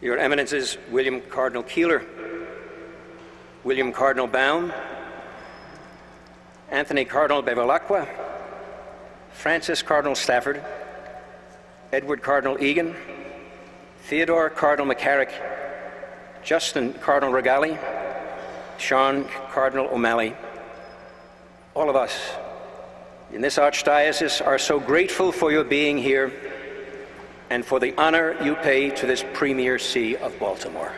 Your Eminences William Cardinal Keeler, William Cardinal Baum, Anthony Cardinal Bevilacqua, Francis Cardinal Stafford, Edward Cardinal Egan, Theodore Cardinal McCarrick, Justin Cardinal Regali, Sean Cardinal O'Malley. All of us in this Archdiocese are so grateful for your being here and for the honor you pay to this Premier See of Baltimore.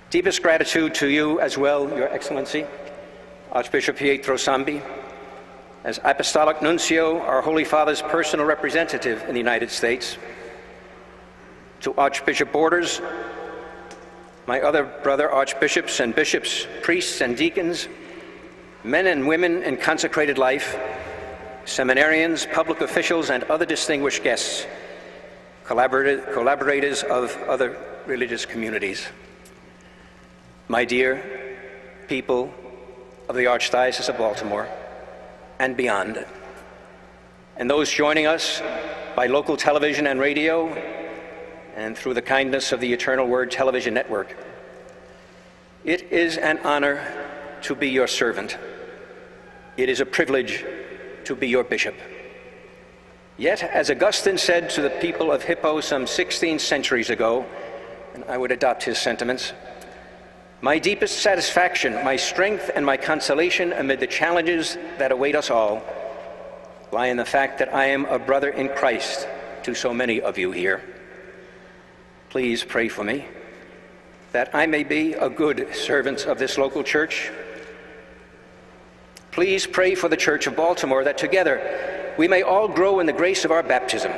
Deepest gratitude to you as well, Your Excellency, Archbishop Pietro Sambi, as Apostolic Nuncio, our Holy Father's personal representative in the United States, to Archbishop Borders, my other brother archbishops and bishops, priests and deacons, men and women in consecrated life, seminarians, public officials, and other distinguished guests, collaborators of other religious communities. My dear people of the Archdiocese of Baltimore and beyond, and those joining us by local television and radio and through the kindness of the Eternal Word Television Network, it is an honor to be your servant. It is a privilege to be your bishop. Yet, as Augustine said to the people of Hippo some 16 centuries ago, and I would adopt his sentiments, my deepest satisfaction, my strength, and my consolation amid the challenges that await us all lie in the fact that I am a brother in Christ to so many of you here. Please pray for me, that I may be a good servant of this local church. Please pray for the Church of Baltimore, that together we may all grow in the grace of our baptism,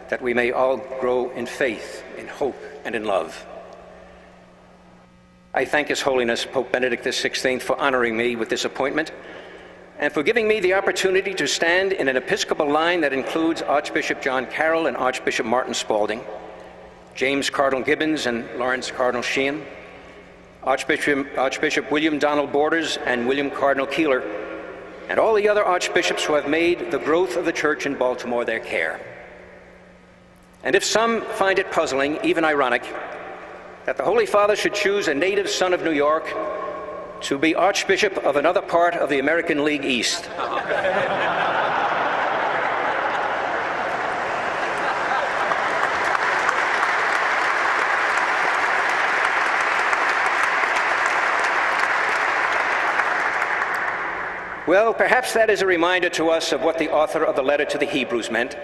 that we may all grow in faith, in hope, and in love. I thank His Holiness Pope Benedict XVI for honoring me with this appointment and for giving me the opportunity to stand in an Episcopal line that includes Archbishop John Carroll and Archbishop Martin Spalding, James Cardinal Gibbons and Lawrence Cardinal Sheehan, Archbishop William Donald Borders and William Cardinal Keeler, and all the other archbishops who have made the growth of the Church in Baltimore their care. And if some find it puzzling, even ironic, that the Holy Father should choose a native son of New York to be Archbishop of another part of the American League East. Well, perhaps that is a reminder to us of what the author of the letter to the Hebrews meant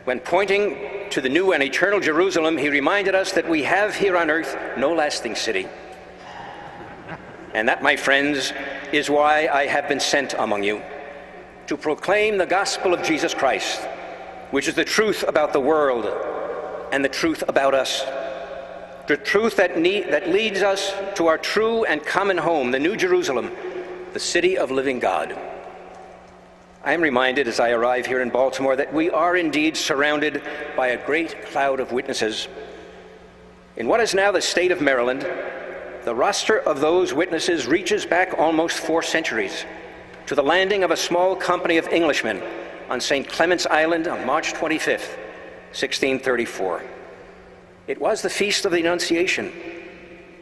when, pointing to the new and eternal Jerusalem, he reminded us that we have here on earth no lasting city. And that, my friends, is why I have been sent among you, to proclaim the gospel of Jesus Christ, which is the truth about the world and the truth about us, the truth that leads us to our true and common home, the New Jerusalem, the city of living God. I am reminded as I arrive here in Baltimore that we are indeed surrounded by a great cloud of witnesses. In what is now the state of Maryland, the roster of those witnesses reaches back almost 4 centuries to the landing of a small company of Englishmen on St. Clement's Island on March 25th, 1634. It was the Feast of the Annunciation,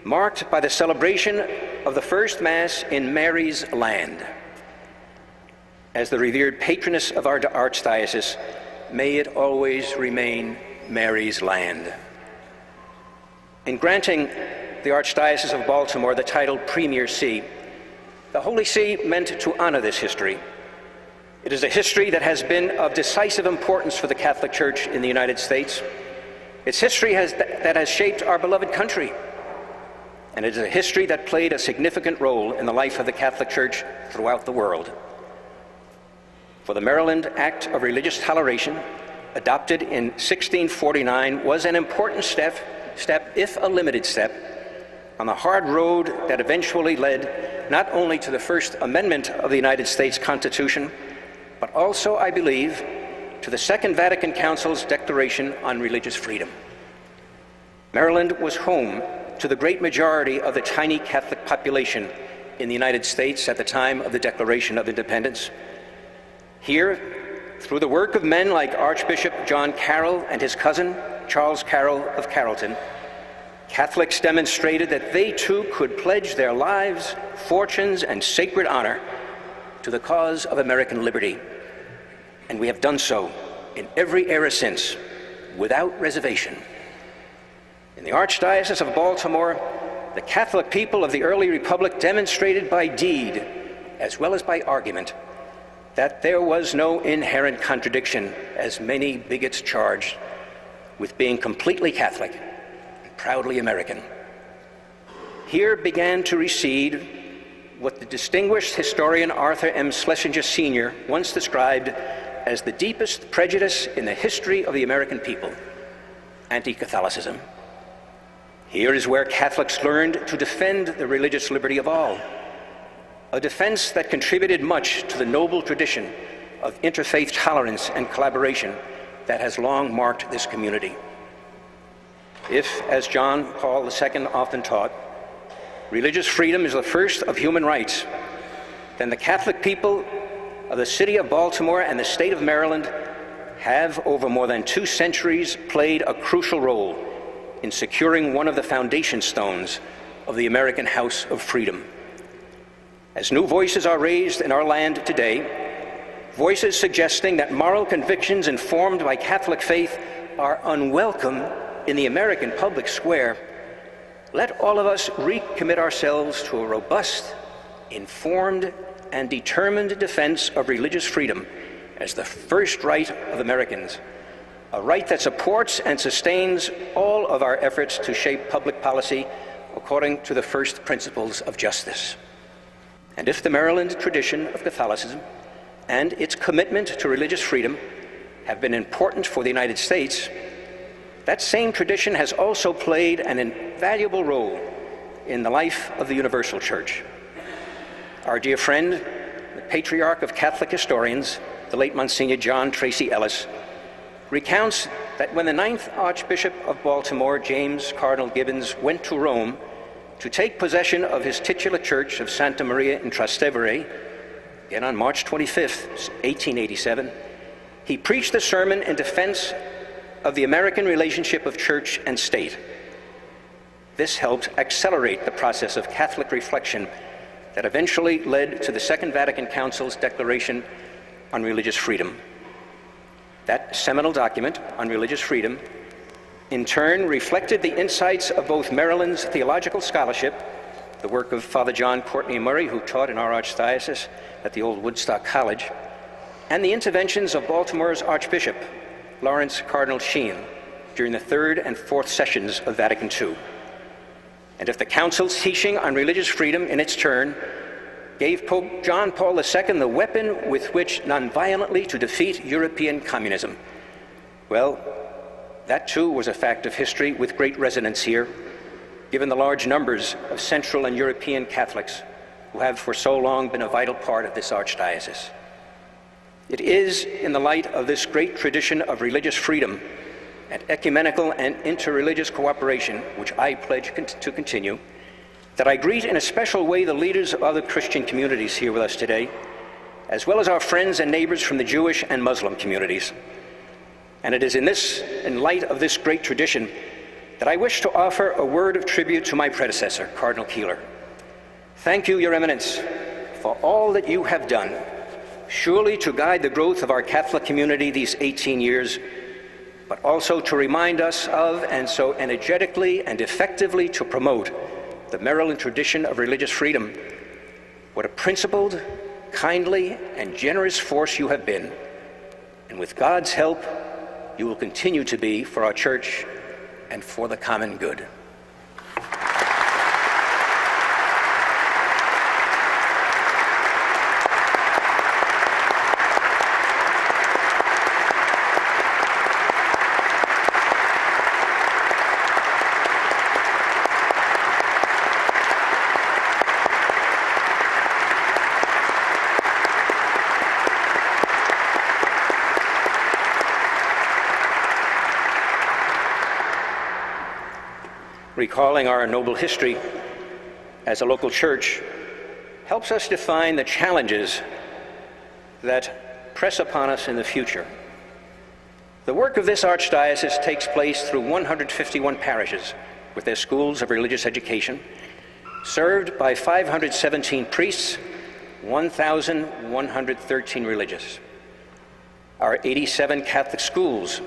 marked by the celebration of the first Mass in Mary's land. As the revered patroness of our Archdiocese, may it always remain Mary's land. In granting the Archdiocese of Baltimore the title Premier See, the Holy See meant to honor this history. It is a history that has been of decisive importance for the Catholic Church in the United States. It's history that has shaped our beloved country. And it is a history that played a significant role in the life of the Catholic Church throughout the world. For the Maryland Act of Religious Toleration, adopted in 1649, was an important step, if a limited step, on the hard road that eventually led not only to the First Amendment of the United States Constitution, but also, I believe, to the Second Vatican Council's Declaration on Religious Freedom. Maryland was home to the great majority of the tiny Catholic population in the United States at the time of the Declaration of Independence. Here, through the work of men like Archbishop John Carroll and his cousin, Charles Carroll of Carrollton, Catholics demonstrated that they too could pledge their lives, fortunes, and sacred honor to the cause of American liberty. And we have done so in every era since, without reservation. In the Archdiocese of Baltimore, the Catholic people of the early Republic demonstrated by deed, as well as by argument, that there was no inherent contradiction, as many bigots charged, with being completely Catholic and proudly American. Here began to recede what the distinguished historian Arthur M. Schlesinger Sr. once described as the deepest prejudice in the history of the American people, anti-Catholicism. Here is where Catholics learned to defend the religious liberty of all, a defense that contributed much to the noble tradition of interfaith tolerance and collaboration that has long marked this community. If, as John Paul II often taught, religious freedom is the first of human rights, then the Catholic people of the city of Baltimore and the state of Maryland have, over more than 2 centuries, played a crucial role in securing one of the foundation stones of the American House of Freedom. As new voices are raised in our land today, voices suggesting that moral convictions informed by Catholic faith are unwelcome in the American public square, let all of us recommit ourselves to a robust, informed, and determined defense of religious freedom as the first right of Americans, a right that supports and sustains all of our efforts to shape public policy according to the first principles of justice. And if the Maryland tradition of Catholicism and its commitment to religious freedom have been important for the United States, that same tradition has also played an invaluable role in the life of the Universal Church. Our dear friend, the patriarch of Catholic historians, the late Monsignor John Tracy Ellis, recounts that when the 9th Archbishop of Baltimore, James Cardinal Gibbons, went to Rome to take possession of his titular church of Santa Maria in Trastevere, again on March 25th, 1887, he preached a sermon in defense of the American relationship of church and state. This helped accelerate the process of Catholic reflection that eventually led to the Second Vatican Council's Declaration on Religious Freedom. That seminal document on religious freedom in turn reflected the insights of both Maryland's theological scholarship, the work of Father John Courtney Murray, who taught in our Archdiocese at the old Woodstock College, and the interventions of Baltimore's Archbishop, Lawrence Cardinal Sheen, during the 3rd and 4th sessions of Vatican II. And if the Council's teaching on religious freedom in its turn gave Pope John Paul II the weapon with which nonviolently to defeat European communism, well, that too was a fact of history with great resonance here, given the large numbers of Central and European Catholics who have for so long been a vital part of this Archdiocese. It is in the light of this great tradition of religious freedom and ecumenical and interreligious cooperation, which I pledge to continue, that I greet in a special way the leaders of other Christian communities here with us today, as well as our friends and neighbors from the Jewish and Muslim communities. And it is in light of this great tradition that I wish to offer a word of tribute to my predecessor, Cardinal Keeler. Thank you, Your Eminence, for all that you have done, surely to guide the growth of our Catholic community these 18 years, but also to remind us of and so energetically and effectively to promote the Maryland tradition of religious freedom. What a principled, kindly, and generous force you have been. And with God's help, you will continue to be for our church and for the common good. Recalling our noble history as a local church helps us define the challenges that press upon us in the future. The work of this Archdiocese takes place through 151 parishes with their schools of religious education, served by 517 priests, 1,113 religious. Our 87 Catholic schools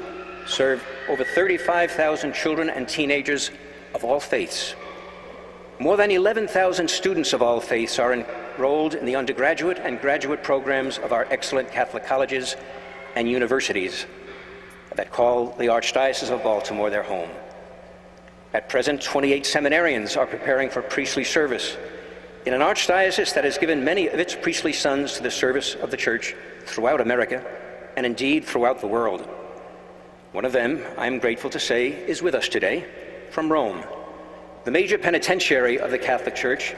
serve over 35,000 children and teenagers of all faiths. More than 11,000 students of all faiths are enrolled in the undergraduate and graduate programs of our excellent Catholic colleges and universities that call the Archdiocese of Baltimore their home. At present, 28 seminarians are preparing for priestly service in an archdiocese that has given many of its priestly sons to the service of the Church throughout America and indeed throughout the world. One of them, I'm grateful to say, is with us today from Rome. The major penitentiary of the Catholic Church,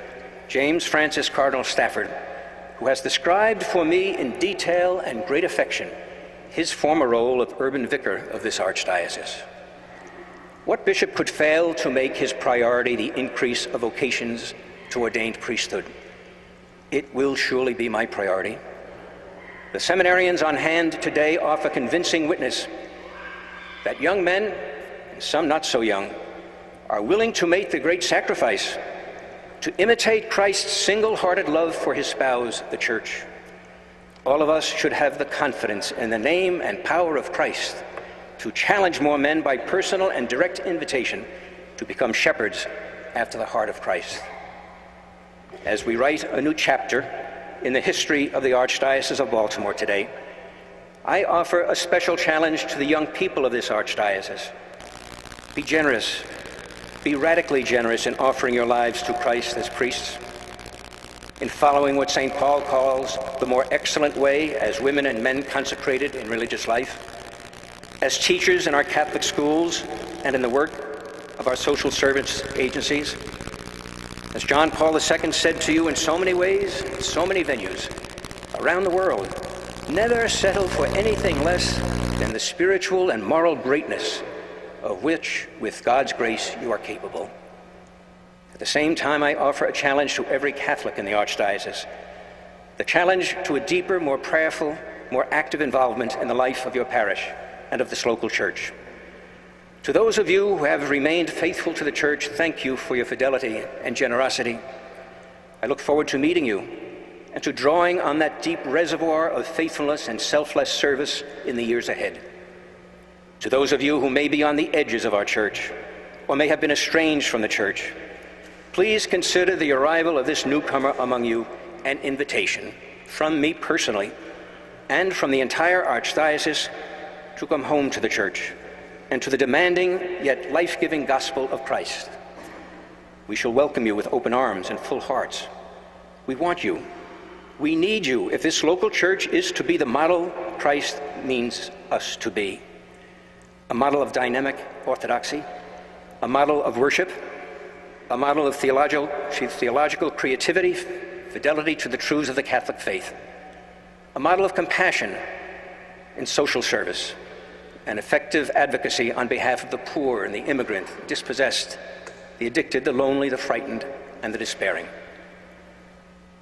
James Francis Cardinal Stafford, who has described for me in detail and great affection his former role of urban vicar of this archdiocese. What bishop could fail to make his priority the increase of vocations to ordained priesthood? It will surely be my priority. The seminarians on hand today offer convincing witness that young men, and some not so young, are willing to make the great sacrifice to imitate Christ's single-hearted love for his spouse, the Church. All of us should have the confidence in the name and power of Christ to challenge more men by personal and direct invitation to become shepherds after the heart of Christ. As we write a new chapter in the history of the Archdiocese of Baltimore today, I offer a special challenge to the young people of this Archdiocese. Be generous. Be radically generous in offering your lives to Christ as priests, in following what St. Paul calls the more excellent way as women and men consecrated in religious life, as teachers in our Catholic schools and in the work of our social service agencies. As John Paul II said to you in so many ways, in so many venues around the world, never settle for anything less than the spiritual and moral greatness of which, with God's grace, you are capable. At the same time, I offer a challenge to every Catholic in the Archdiocese, the challenge to a deeper, more prayerful, more active involvement in the life of your parish and of this local church. To those of you who have remained faithful to the Church, thank you for your fidelity and generosity. I look forward to meeting you and to drawing on that deep reservoir of faithfulness and selfless service in the years ahead. To those of you who may be on the edges of our Church or may have been estranged from the Church, please consider the arrival of this newcomer among you an invitation from me personally and from the entire Archdiocese to come home to the Church and to the demanding yet life-giving gospel of Christ. We shall welcome you with open arms and full hearts. We want you. We need you if this local church is to be the model Christ means us to be. A model of dynamic orthodoxy, a model of worship, a model of theological creativity, fidelity to the truths of the Catholic faith, a model of compassion in social service, and effective advocacy on behalf of the poor and the immigrant, the dispossessed, the addicted, the lonely, the frightened, and the despairing.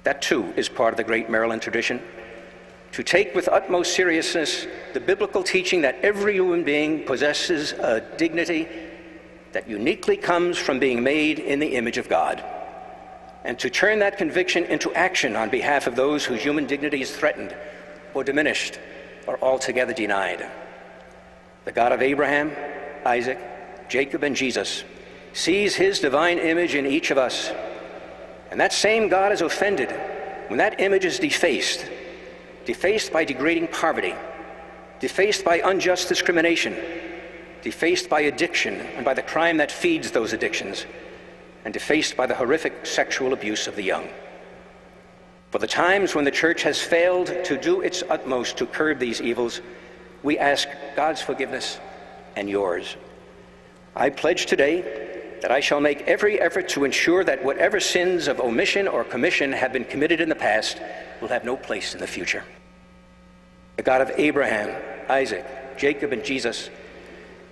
That too is part of the great Maryland tradition, to take with utmost seriousness the biblical teaching that every human being possesses a dignity that uniquely comes from being made in the image of God, and to turn that conviction into action on behalf of those whose human dignity is threatened or diminished or altogether denied. The God of Abraham, Isaac, Jacob, and Jesus sees his divine image in each of us, and that same God is offended when that image is defaced by degrading poverty, defaced by unjust discrimination, defaced by addiction and by the crime that feeds those addictions, and defaced by the horrific sexual abuse of the young. For the times when the Church has failed to do its utmost to curb these evils, we ask God's forgiveness and yours. I pledge today that I shall make every effort to ensure that whatever sins of omission or commission have been committed in the past will have no place in the future. The God of Abraham, Isaac, Jacob, and Jesus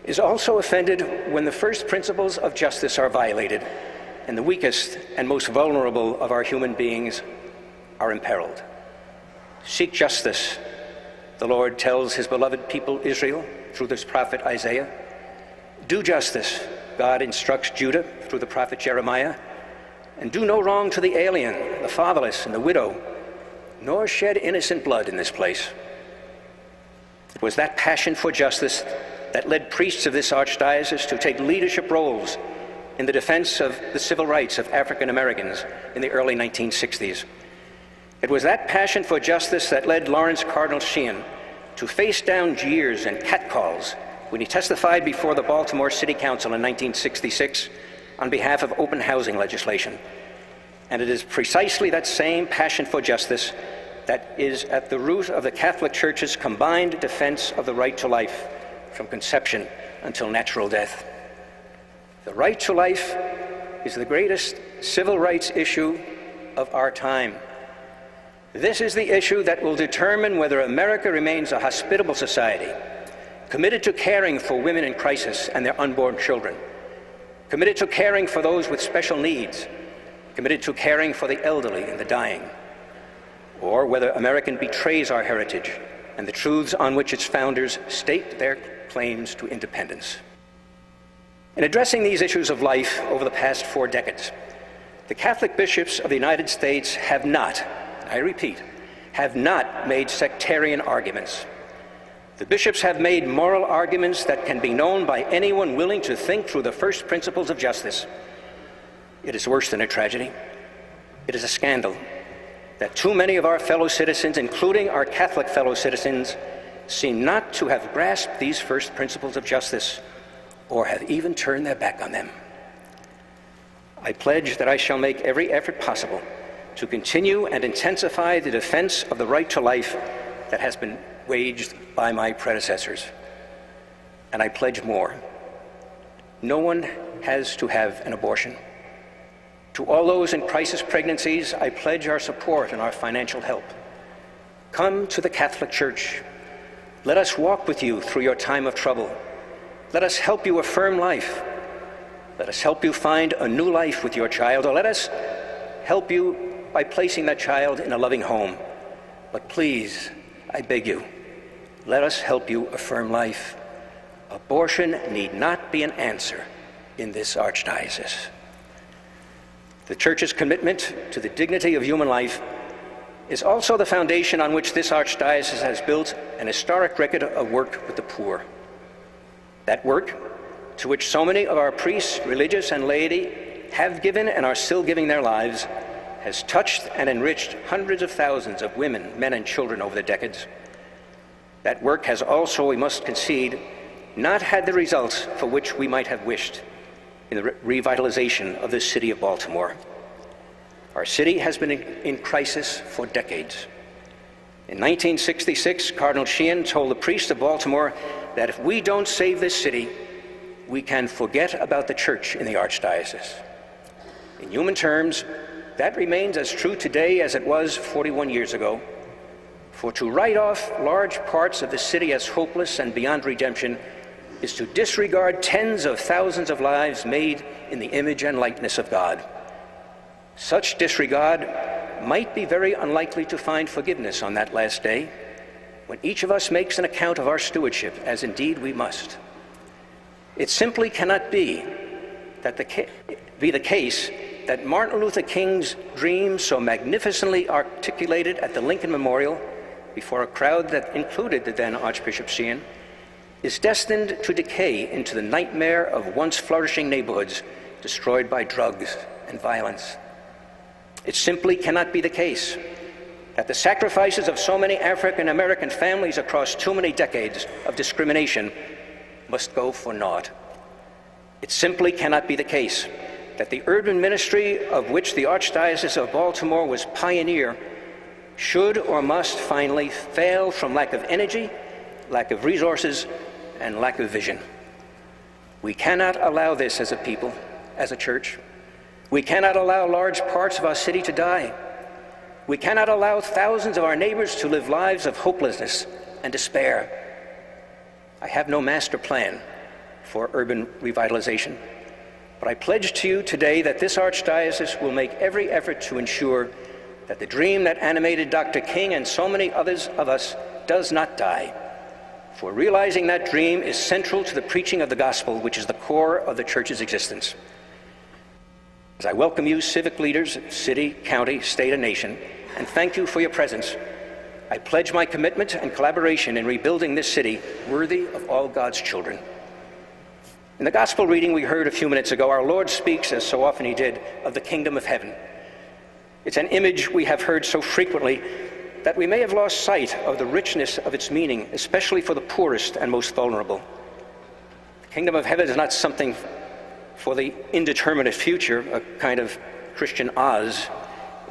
is also offended when the first principles of justice are violated and the weakest and most vulnerable of our human beings are imperiled. Seek justice, the Lord tells his beloved people Israel through this prophet Isaiah. Do justice, God instructs Judah through the prophet Jeremiah. And do no wrong to the alien, the fatherless, and the widow, nor shed innocent blood in this place. It was that passion for justice that led priests of this archdiocese to take leadership roles in the defense of the civil rights of African Americans in the early 1960s. It was that passion for justice that led Lawrence Cardinal Sheehan to face down jeers and catcalls when he testified before the Baltimore City Council in 1966 on behalf of open housing legislation. And it is precisely that same passion for justice that is at the root of the Catholic Church's combined defense of the right to life from conception until natural death. The right to life is the greatest civil rights issue of our time. This is the issue that will determine whether America remains a hospitable society, committed to caring for women in crisis and their unborn children, committed to caring for those with special needs, committed to caring for the elderly and the dying, or whether America betrays our heritage and the truths on which its founders staked their claims to independence. In addressing these issues of life over the past 4 decades, the Catholic bishops of the United States have not, I repeat, have not made sectarian arguments. The bishops have made moral arguments that can be known by anyone willing to think through the first principles of justice. It is worse than a tragedy. It is a scandal that too many of our fellow citizens, including our Catholic fellow citizens, seem not to have grasped these first principles of justice or have even turned their back on them. I pledge that I shall make every effort possible to continue and intensify the defense of the right to life that has been waged by my predecessors. And I pledge more. No one has to have an abortion. To all those in crisis pregnancies, I pledge our support and our financial help. Come to the Catholic Church. Let us walk with you through your time of trouble. Let us help you affirm life. Let us help you find a new life with your child, or let us help you by placing that child in a loving home. But please, I beg you, let us help you affirm life. Abortion need not be an answer in this archdiocese. The Church's commitment to the dignity of human life is also the foundation on which this archdiocese has built an historic record of work with the poor. That work, to which so many of our priests, religious, and laity have given and are still giving their lives, has touched and enriched hundreds of thousands of women, men, and children over the decades. That work has also, we must concede, not had the results for which we might have wished in the revitalization of the city of Baltimore. Our city has been in crisis for decades. In 1966, Cardinal Sheehan told the priests of Baltimore that if we don't save this city, we can forget about the church in the archdiocese. In human terms, that remains as true today as it was 41 years ago. For to write off large parts of the city as hopeless and beyond redemption is to disregard tens of thousands of lives made in the image and likeness of God. Such disregard might be very unlikely to find forgiveness on that last day, when each of us makes an account of our stewardship, as indeed we must. It simply cannot be the case that Martin Luther King's dream, so magnificently articulated at the Lincoln Memorial before a crowd that included the then Archbishop Sheehan, is destined to decay into the nightmare of once flourishing neighborhoods destroyed by drugs and violence. It simply cannot be the case that the sacrifices of so many African American families across too many decades of discrimination must go for naught. It simply cannot be the case that the urban ministry of which the Archdiocese of Baltimore was pioneer should or must finally fail from lack of energy, lack of resources, and lack of vision. We cannot allow this as a people, as a church. We cannot allow large parts of our city to die. We cannot allow thousands of our neighbors to live lives of hopelessness and despair. I have no master plan for urban revitalization, but I pledge to you today that this Archdiocese will make every effort to ensure that the dream that animated Dr. King and so many others of us does not die. For realizing that dream is central to the preaching of the gospel, which is the core of the church's existence. As I welcome you, civic leaders, city, county, state, and nation, and thank you for your presence, I pledge my commitment and collaboration in rebuilding this city worthy of all God's children. In the gospel reading we heard a few minutes ago, our Lord speaks, as so often he did, of the kingdom of heaven. It's an image we have heard so frequently that we may have lost sight of the richness of its meaning, especially for the poorest and most vulnerable. The kingdom of heaven is not something for the indeterminate future, a kind of Christian Oz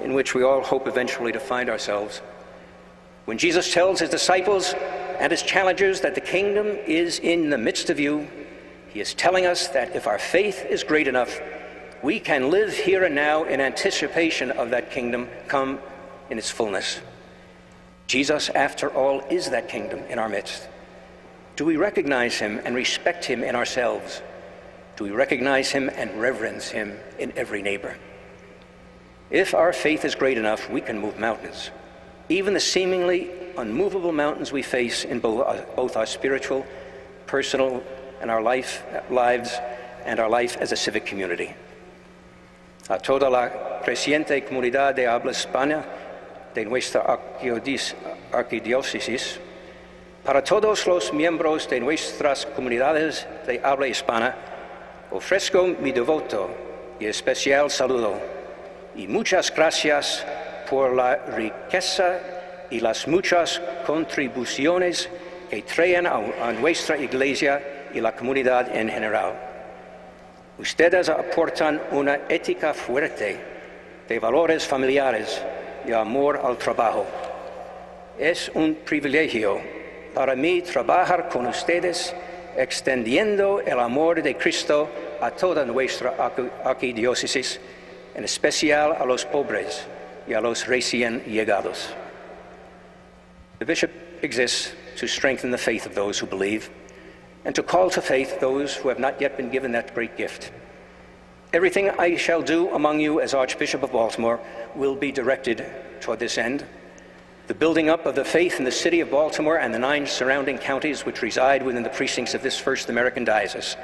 in which we all hope eventually to find ourselves. When Jesus tells his disciples and his challengers that the kingdom is in the midst of you, he is telling us that if our faith is great enough, we can live here and now in anticipation of that kingdom come in its fullness. Jesus, after all, is that kingdom in our midst. Do we recognize him and respect him in ourselves? Do we recognize him and reverence him in every neighbor? If our faith is great enough, we can move mountains, even the seemingly unmovable mountains we face in both our spiritual, personal, and our lives and our life as a civic community. A toda la creciente comunidad de habla hispana de nuestra Archdiocese, para todos los miembros de nuestras comunidades de habla hispana, ofrezco mi devoto y especial saludo y muchas gracias por la riqueza y las muchas contribuciones que traen a nuestra iglesia y la comunidad en general. Ustedes aportan una ética fuerte de valores familiares y amor al trabajo. Es un privilegio para mí trabajar con ustedes, extendiendo el amor de Cristo a toda nuestra arquidiócesis, en especial a los pobres y a los recién llegados. The bishop exists to strengthen the faith of those who believe, and to call to faith those who have not yet been given that great gift. Everything I shall do among you as Archbishop of Baltimore will be directed toward this end, the building up of the faith in the city of Baltimore and the 9 surrounding counties which reside within the precincts of this First American Diocese,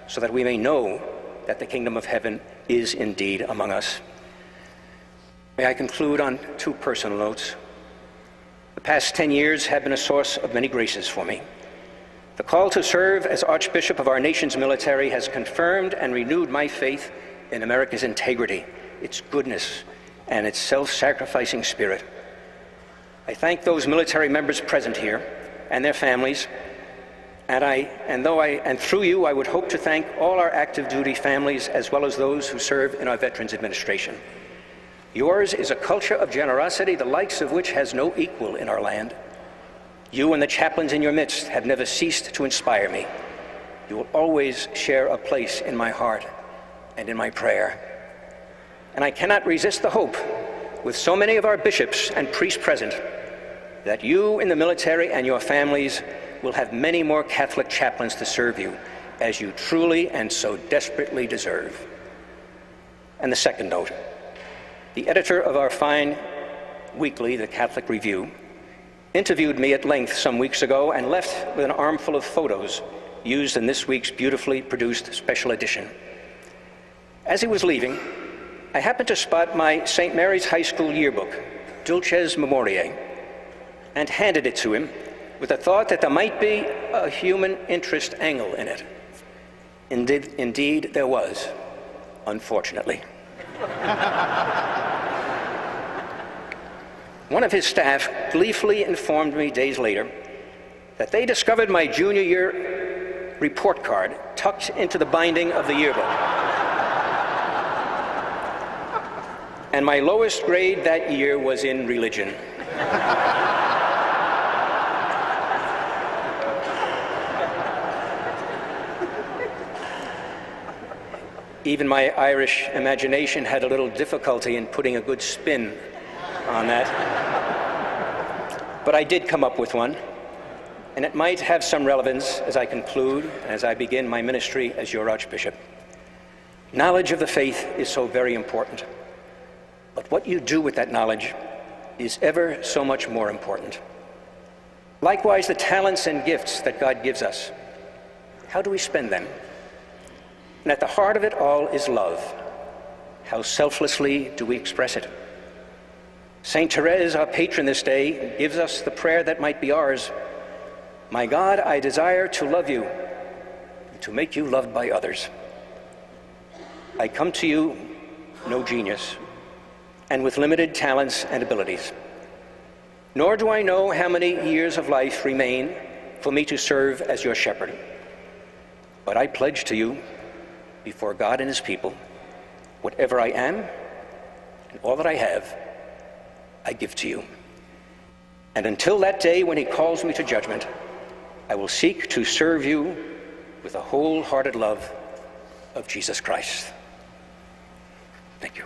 so that we may know that the kingdom of heaven is indeed among us. May I conclude on 2 personal notes. The past 10 years have been a source of many graces for me. The call to serve as Archbishop of our nation's military has confirmed and renewed my faith in America's integrity, its goodness, and its self-sacrificing spirit. I thank those military members present here and their families, and through you, I would hope to thank all our active duty families as well as those who serve in our Veterans Administration. Yours is a culture of generosity, the likes of which has no equal in our land. You and the chaplains in your midst have never ceased to inspire me. You will always share a place in my heart and in my prayer. And I cannot resist the hope, with so many of our bishops and priests present, that you in the military and your families will have many more Catholic chaplains to serve you, as you truly and so desperately deserve. And the second note, the editor of our fine weekly, The Catholic Review, interviewed me at length some weeks ago and left with an armful of photos used in this week's beautifully produced special edition. As he was leaving, I happened to spot my St. Mary's High School yearbook, Dulces Memoriae, and handed it to him with the thought that there might be a human interest angle in it. Indeed there was, unfortunately. One of his staff gleefully informed me days later that they discovered my junior year report card tucked into the binding of the yearbook. And my lowest grade that year was in religion. Even my Irish imagination had a little difficulty in putting a good spin on that. But I did come up with one, and it might have some relevance as I conclude, as I begin my ministry as your Archbishop. Knowledge of the faith is so very important, but what you do with that knowledge is ever so much more important. Likewise, the talents and gifts that God gives us. How do we spend them? And at the heart of it all is love. How selflessly do we express it? St. Therese, our patron this day, gives us the prayer that might be ours. My God, I desire to love you, and to make you loved by others. I come to you, no genius, and with limited talents and abilities. Nor do I know how many years of life remain for me to serve as your shepherd. But I pledge to you, before God and his people, whatever I am and all that I have, I give to you. And until that day when he calls me to judgment, I will seek to serve you with the wholehearted love of Jesus Christ. Thank you.